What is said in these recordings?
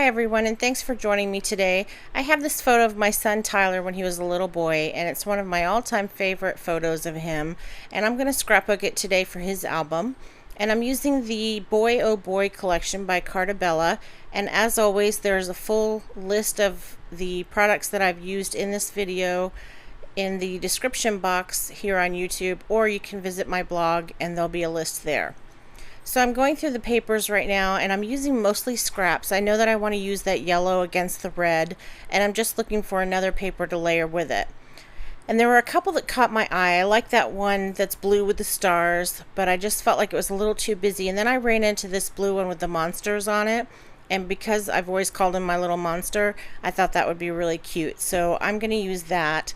everyone, and thanks for joining me today. I have this photo of my son Tyler when he was a little boy, and it's one of my all-time favorite photos of him, and I'm going to scrapbook it today for his album. And I'm using the Boy Oh Boy collection by Cartabella, and as always there's a full list of the products that I've used in this video in the description box here on YouTube, or you can visit my blog and there'll be a list there. So I'm going through the papers right now, and I'm using mostly scraps. I know that I want to use that yellow against the red, and I'm just looking for another paper to layer with it. And there were a couple that caught my eye. I like that one that's blue with the stars, but I just felt like it was a little too busy. And then I ran into this blue one with the monsters on it, and because I've always called him my little monster, I thought that would be really cute. So I'm going to use that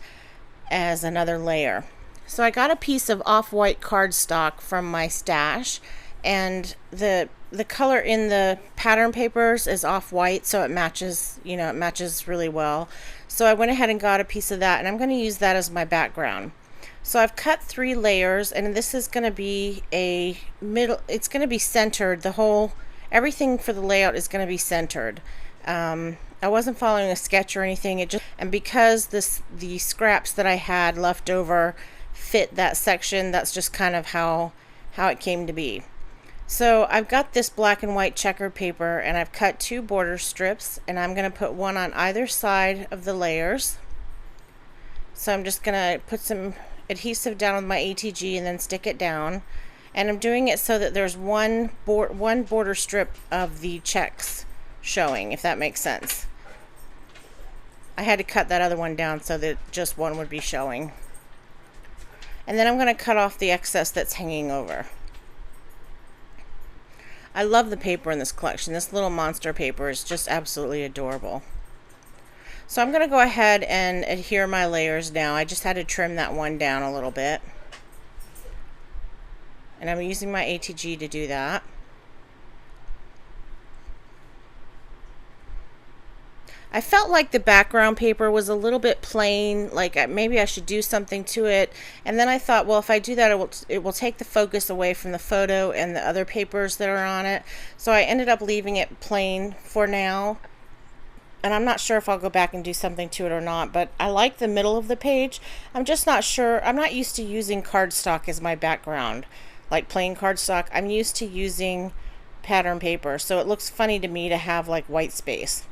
as another layer. So I got a piece of off-white cardstock from my stash, and the color in the pattern papers is off-white, so it matches, it matches really well. So I went ahead and got a piece of that, and I'm going to use that as my background. So I've cut 3 layers, and this is going to be a middle, it's going to be centered. Everything for the layout is going to be centered. I wasn't following a sketch or anything, and because the scraps that I had left over fit that section, that's just kind of how it came to be. So I've got this black and white checkered paper, and I've cut 2 border strips, and I'm going to put one on either side of the layers. So I'm just going to put some adhesive down with my ATG and then stick it down. And I'm doing it so that there's one border strip of the checks showing, if that makes sense. I had to cut that other one down so that just one would be showing. And then I'm going to cut off the excess that's hanging over. I love the paper in this collection. This little monster paper is just absolutely adorable. So I'm going to go ahead and adhere my layers now. I just had to trim that one down a little bit. And I'm using my ATG to do that. I felt like the background paper was a little bit plain, like maybe I should do something to it. And then I thought, well, if I do that, it will take the focus away from the photo and the other papers that are on it. So I ended up leaving it plain for now. And I'm not sure if I'll go back and do something to it or not, but I like the middle of the page. I'm just not sure. I'm not used to using cardstock as my background, like plain cardstock. I'm used to using pattern paper, so it looks funny to me to have like white space.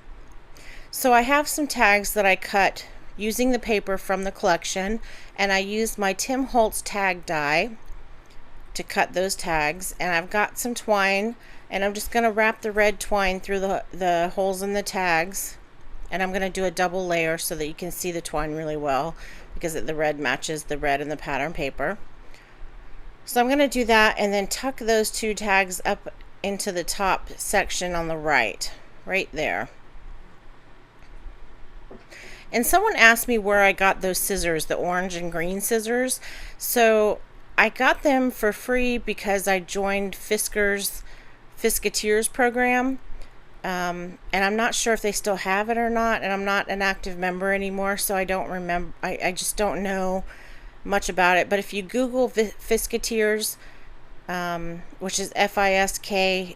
So I have some tags that I cut using the paper from the collection, and I used my Tim Holtz tag die to cut those tags. And I've got some twine, and I'm just going to wrap the red twine through the holes in the tags, and I'm going to do a double layer so that you can see the twine really well, because the red matches the red in the pattern paper. So I'm going to do that and then tuck those 2 tags up into the top section on the right there. And someone asked me where I got those scissors, the orange and green scissors. So I got them for free because I joined Fisketeers program. And I'm not sure if they still have it or not, and I'm not an active member anymore, so I don't remember. I just don't know much about it. But if you Google Fisketeers, which is Fiskeateers,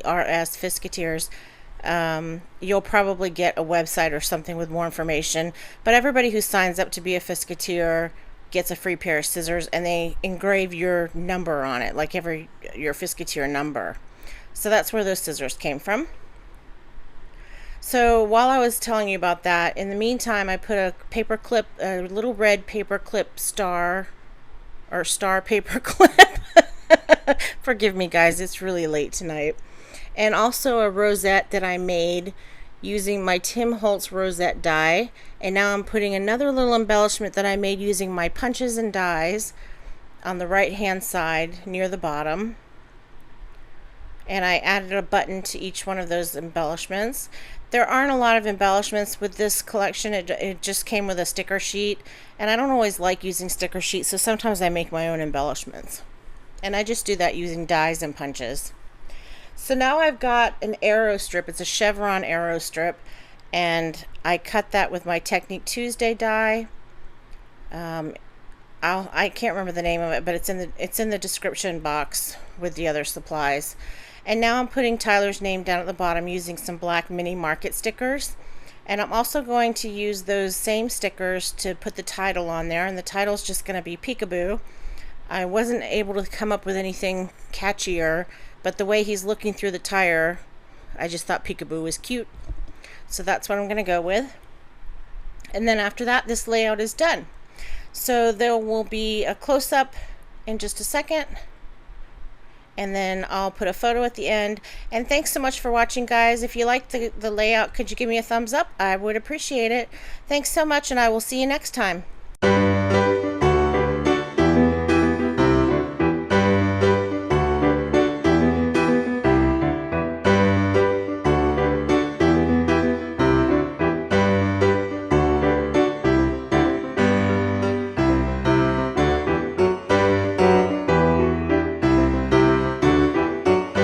Fisketeers, you'll probably get a website or something with more information. But everybody who signs up to be a Fisketeer gets a free pair of scissors, and they engrave your number on it, like your Fisketeer number. So that's where those scissors came from. So while I was telling you about that, in the meantime, I put a paper clip, a little red paper clip star paper clip. Forgive me, guys, it's really late tonight. And also a rosette that I made using my Tim Holtz rosette die. And now I'm putting another little embellishment that I made using my punches and dies on the right hand side near the bottom. And I added a button to each one of those embellishments. There aren't a lot of embellishments with this collection. It just came with a sticker sheet, and I don't always like using sticker sheets, so sometimes I make my own embellishments. And I just do that using dies and punches. So now I've got an arrow strip. It's a chevron arrow strip, and I cut that with my Technique Tuesday die. I can't remember the name of it, but it's in the description box with the other supplies. And now I'm putting Tyler's name down at the bottom using some black mini market stickers. And I'm also going to use those same stickers to put the title on there, and the title's just going to be Peekaboo. I wasn't able to come up with anything catchier, but the way he's looking through the tire, I just thought Peekaboo was cute. So that's what I'm going to go with. And then after that, this layout is done. So there will be a close-up in just a second, and then I'll put a photo at the end. And thanks so much for watching, guys. If you like the layout, could you give me a thumbs up? I would appreciate it. Thanks so much, and I will see you next time.